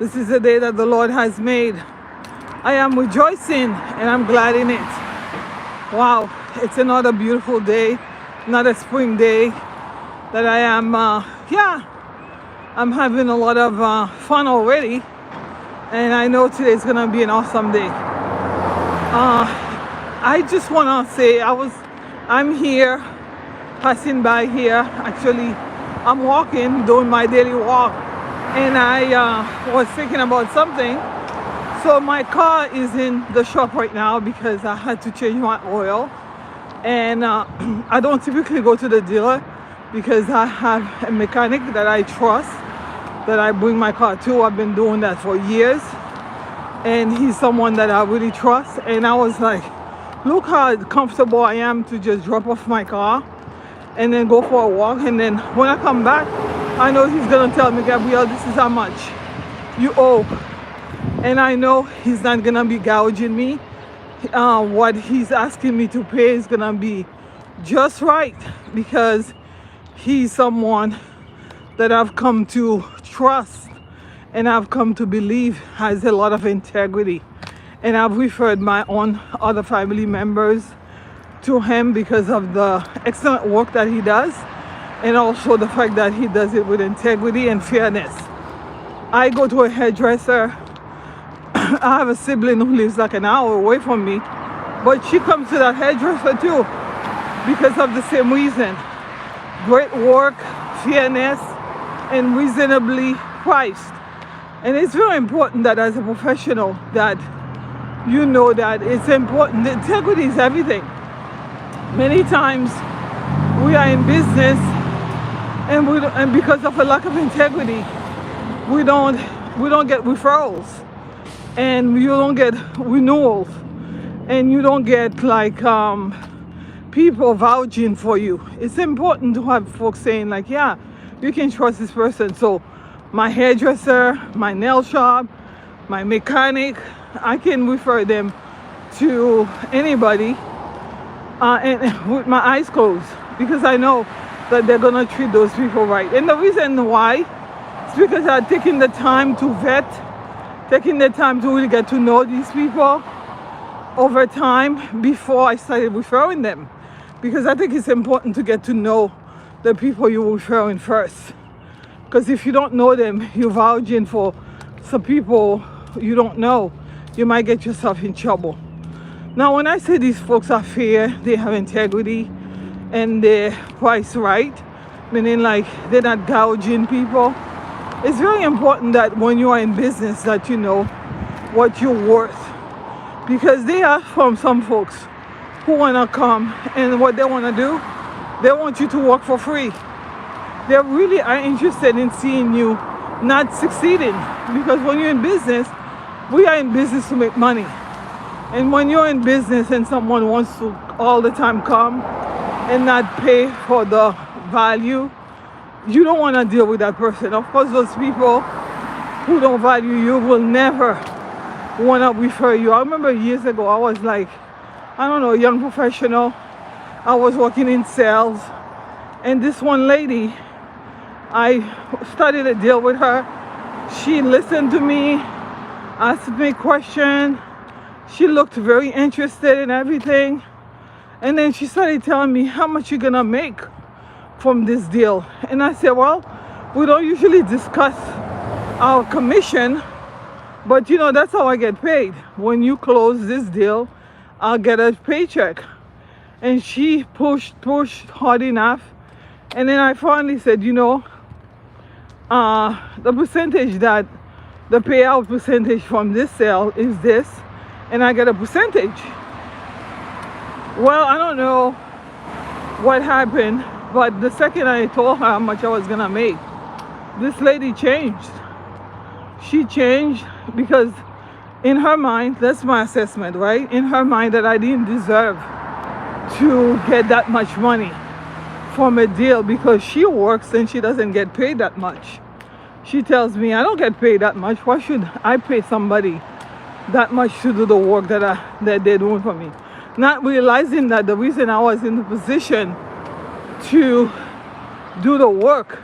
This is the day that the Lord has made. I am rejoicing and I'm glad in it. Wow, it's another beautiful day, another spring day that I am, I'm having a lot of fun already. And I know today is going to be an awesome day. I just want to say I'm here, passing by here. Actually, I'm walking, doing my daily walk. And I was thinking about something. So my car is in the shop right now because I had to change my oil. And I don't typically go to the dealer because I have a mechanic that I trust, that I bring my car to. I've been doing that for years. And he's someone that I really trust. And I was like, look how comfortable I am to just drop off my car and then go for a walk. And then when I come back, I know he's gonna tell me, Gabrielle, this is how much you owe. And I know he's not gonna be gouging me. What he's asking me to pay is gonna be just right, because he's someone that I've come to trust and I've come to believe has a lot of integrity. And I've referred my own other family members to him because of the excellent work that he does, and also the fact that he does it with integrity and fairness. I go to a hairdresser. I have a sibling who lives like an hour away from me, but she comes to that hairdresser too because of the same reason. Great work, fairness, and reasonably priced. And it's very important that as a professional that you know that it's important. The integrity is everything. Many times we are in business and because of a lack of integrity, we don't get referrals, and you don't get renewals, and you don't get like people vouching for you. It's important to have folks saying like, yeah, you can trust this person. So my hairdresser, my nail shop, my mechanic, I can refer them to anybody and with my eyes closed, because I know that they're gonna treat those people right. And the reason why is because I've taken the time to vet, taking the time to really get to know these people over time before I started referring them. Because I think it's important to get to know the people you're referring first. Because if you don't know them, you're vouching for some people you don't know, you might get yourself in trouble. Now, when I say these folks are fair, they have integrity, and they're priced right, meaning like they're not gouging people, it's very important that when you are in business that you know what you're worth. Because they are from some folks who want to come, and what they want to do, they want you to work for free. They really are interested in seeing you not succeeding, because when you're in business, we are in business to make money. And when you're in business and someone wants to all the time come and not pay for the value, you don't want to deal with that person. Of course, those people who don't value you will never want to refer you. I remember years ago, I was like, I don't know, a young professional. I was working in sales, and this one lady, I started a deal with her. She listened to me, asked me questions. She looked very interested in everything. And then she started telling me, how much you gonna make from this deal? And I said, well, we don't usually discuss our commission, but you know, that's how I get paid. When you close this deal, I'll get a paycheck. And she pushed hard enough. And then I finally said, you know, the percentage that the payout percentage from this sale is this, and I get a percentage. Well, I don't know what happened, but the second I told her how much I was gonna make, this lady changed. She changed because in her mind, that's my assessment, right? In her mind, that I didn't deserve to get that much money from a deal because she works and she doesn't get paid that much. She tells me, I don't get paid that much. Why should I pay somebody that much to do the work that they're doing for me? Not realizing that the reason I was in the position to do the work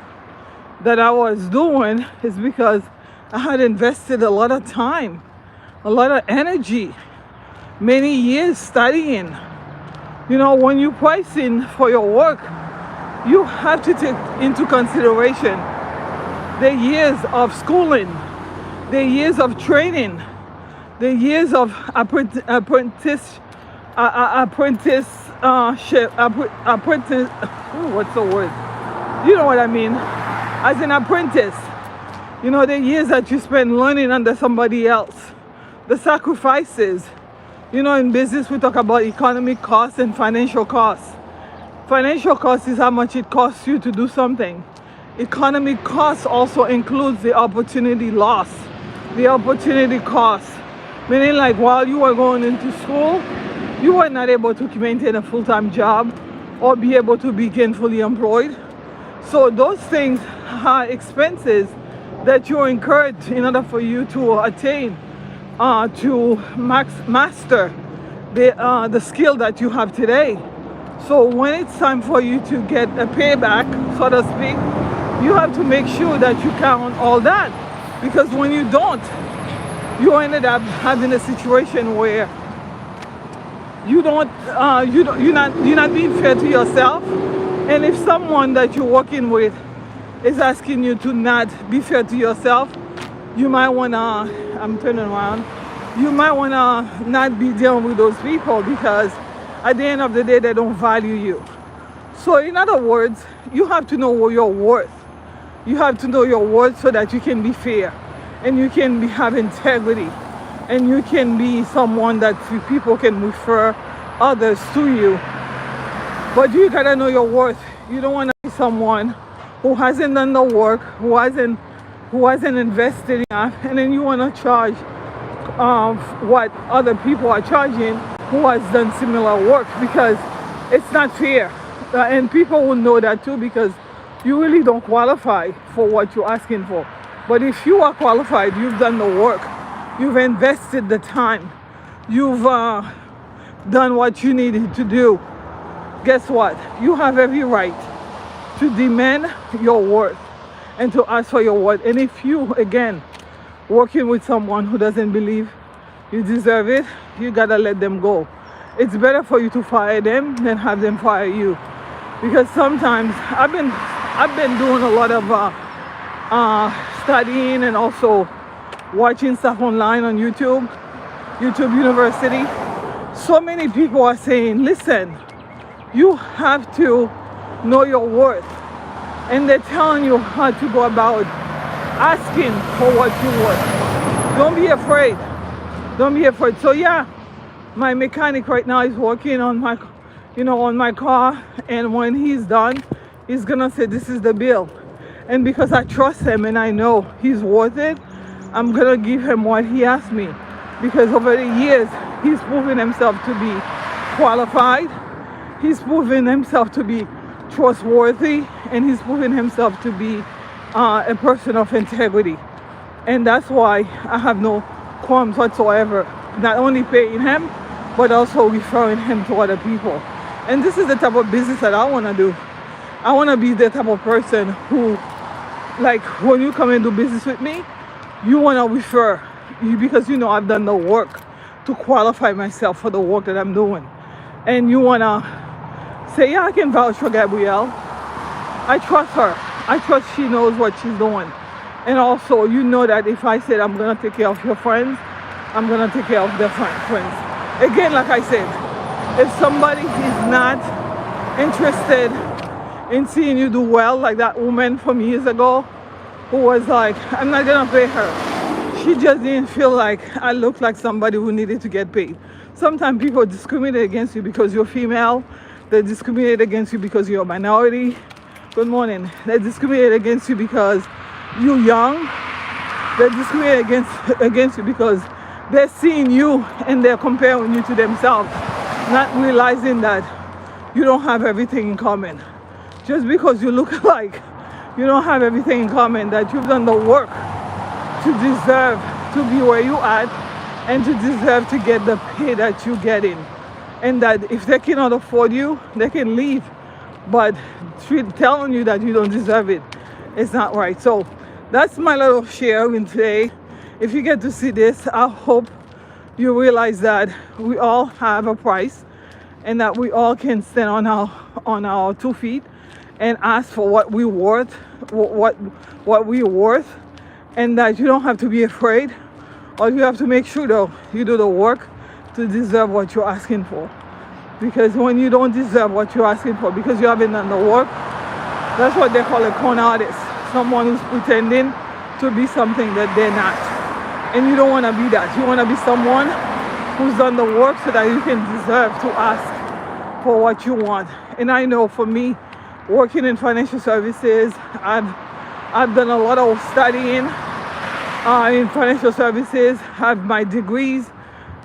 that I was doing is because I had invested a lot of time, a lot of energy, many years studying. When you price in for your work, you have to take into consideration the years of schooling, the years of training, the years of apprentice, what's the word? You know what I mean? As an apprentice, the years that you spend learning under somebody else, the sacrifices. In business, we talk about economic costs and financial costs. Financial cost is how much it costs you to do something. Economic costs also includes the opportunity loss, the opportunity cost. Meaning, like, while you were going into school, you were not able to maintain a full-time job or be able to be gainfully employed. So those things are expenses that you incurred in order for you to attain, to master the skill that you have today. So when it's time for you to get a payback, so to speak, you have to make sure that you count all that. Because when you don't, you ended up having a situation where you're not being fair to yourself. And if someone that you're working with is asking you to not be fair to yourself, you might wanna, I'm turning around, you might wanna not be dealing with those people, because at the end of the day, they don't value you. So in other words, you have to know your worth. You have to know your worth so that you can be fair, and you can have integrity, and you can be someone that people can refer others to you. But you gotta know your worth. You don't wanna be someone who hasn't done the work, who hasn't invested enough, and then you wanna charge what other people are charging who has done similar work, because it's not fair. And people will know that too, because you really don't qualify for what you're asking for. But if you are qualified, you've done the work, you've invested the time, you've done what you needed to do, guess what? You have every right to demand your worth and to ask for your worth. And if you, again, working with someone who doesn't believe you deserve it, you gotta let them go. It's better for you to fire them than have them fire you. Because sometimes I've been doing a lot of studying and also watching stuff online on YouTube University. So many people are saying, listen, you have to know your worth. And they're telling you how to go about asking for what you want. Don't be afraid. Don't be afraid. So yeah, my mechanic right now is working on my car, and when he's done, he's gonna say, this is the bill. And because I trust him and I know he's worth it, I'm gonna give him what he asked me. Because over the years, he's proven himself to be qualified, he's proven himself to be trustworthy, and he's proven himself to be a person of integrity. And that's why I have no qualms whatsoever, not only paying him, but also referring him to other people. And this is the type of business that I want to do. I want to be the type of person who, like, when you come and do business with me, you want to refer you, because I've done the work to qualify myself for the work that I'm doing. And you want to say, yeah, I can vouch for Gabrielle. I trust her. I trust she knows what she's doing. And also, that if I said I'm going to take care of your friends, I'm going to take care of their friends. Again, like I said, if somebody is not interested in seeing you do well, like that woman from years ago who was like, I'm not going to pay her. She just didn't feel like I looked like somebody who needed to get paid. Sometimes people discriminate against you because you're female. They discriminate against you because you're a minority. Good morning. They discriminate against you because you're young. They discriminate against you because they're seeing you and they're comparing you to themselves, not realizing that you don't have everything in common. Just because you look like you don't have everything in common, that you've done the work to deserve to be where you at and to deserve to get the pay that you're getting. And that if they cannot afford you, they can leave. But telling you that you don't deserve it is not right. So That's my little sharing today. If you get to see this, I hope you realize that we all have a price, and that we all can stand on our 2 feet and ask for what we worth, what we're worth, and that you don't have to be afraid, or you have to make sure though you do the work to deserve what you're asking for. Because when you don't deserve what you're asking for because you haven't done the work, that's what they call a con artist. Someone who's pretending to be something that they're not. And you don't want to be that. You want to be someone who's done the work so that you can deserve to ask for what you want. And I know for me, working in financial services, I've done a lot of studying in financial services, have my degrees,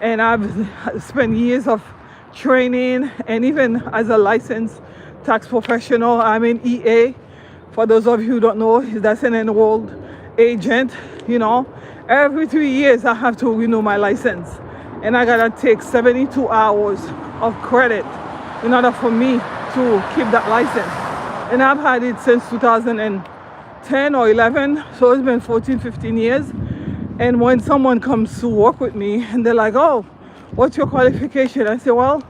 and I've spent years of training, and even as a licensed tax professional, I'm in EA. For those of you who don't know, that's an enrolled agent. Every 3 years I have to renew my license, and I gotta take 72 hours of credit in order for me to keep that license. And I've had it since 2010 or 11, so it's been 14-15 years. And when someone comes to work with me and they're like, oh, what's your qualification? I say, well,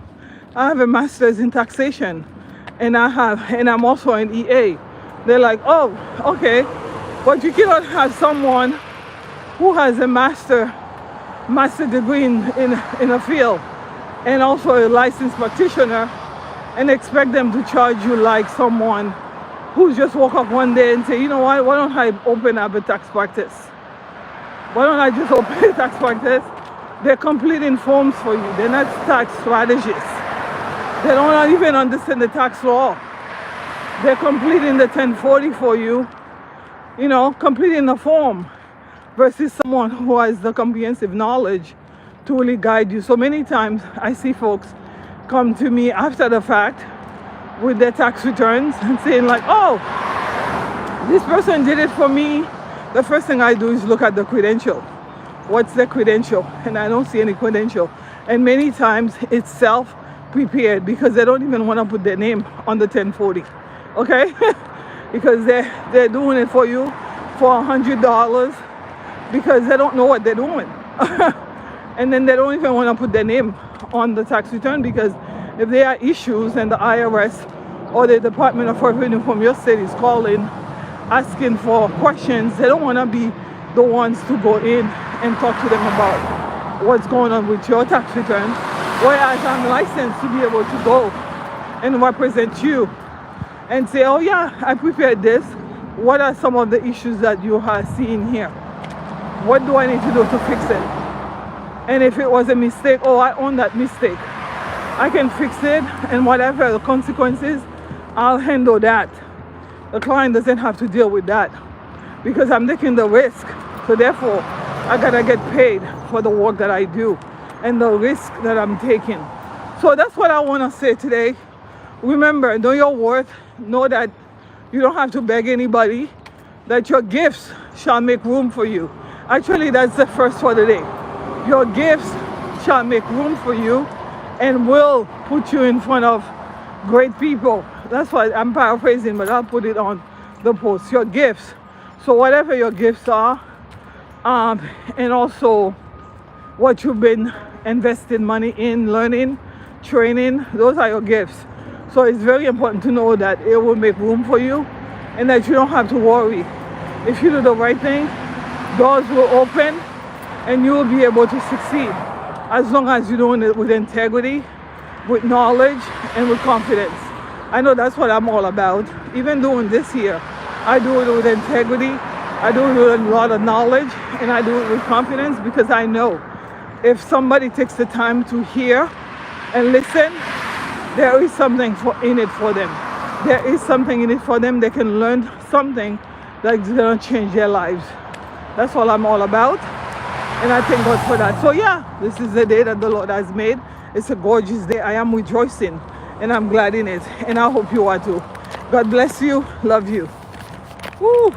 I have a master's in taxation, and I'm also an EA. They're like, oh, okay, but you cannot have someone who has a master degree in a field and also a licensed practitioner and expect them to charge you like someone who just woke up one day and say, you know what, why don't I open up a tax practice? Why don't I just open a tax practice? They're completing forms for you. They're not tax strategists. They don't even understand the tax law. They're completing the 1040 for you, completing the form, versus someone who has the comprehensive knowledge to really guide you. So many times I see folks come to me after the fact with their tax returns and saying like, oh, this person did it for me. The first thing I do is look at the credential. What's the credential? And I don't see any credential. And many times it's self-prepared because they don't even want to put their name on the 1040. Okay? Because they're doing it for you for $100 because they don't know what they're doing. And then they don't even want to put their name on the tax return, because if there are issues and the IRS or the Department of Revenue from your state is calling, asking for questions, they don't want to be the ones to go in and talk to them about what's going on with your tax return. Whereas I'm licensed to be able to go and represent you and say, oh yeah, I prepared this. What are some of the issues that you are seeing here? What do I need to do to fix it? And if it was a mistake, oh, I own that mistake. I can fix it, and whatever the consequences, I'll handle that. The client doesn't have to deal with that because I'm taking the risk. So therefore, I gotta get paid for the work that I do and the risk that I'm taking. So that's what I wanna say today. Remember, know your worth. Know that you don't have to beg anybody, that your gifts shall make room for you. Actually, that's the first for the day. Your gifts shall make room for you and will put you in front of great people. That's what I'm paraphrasing, but I'll put it on the post. Your gifts. So whatever your gifts are, and also what you've been investing money in, learning, training, those are your gifts. So it's very important to know that it will make room for you and that you don't have to worry. If you do the right thing, doors will open and you will be able to succeed, as long as you're doing it with integrity, with knowledge, and with confidence. I know that's what I'm all about. Even doing this here, I do it with integrity, I do it with a lot of knowledge, and I do it with confidence, because I know if somebody takes the time to hear and listen, there is something in it for them. There is something in it for them. They can learn something that's going to change their lives. That's all I'm all about. And I thank God for that. So yeah, this is the day that the Lord has made. It's a gorgeous day. I am rejoicing and I'm glad in it. And I hope you are too. God bless you. Love you. Woo.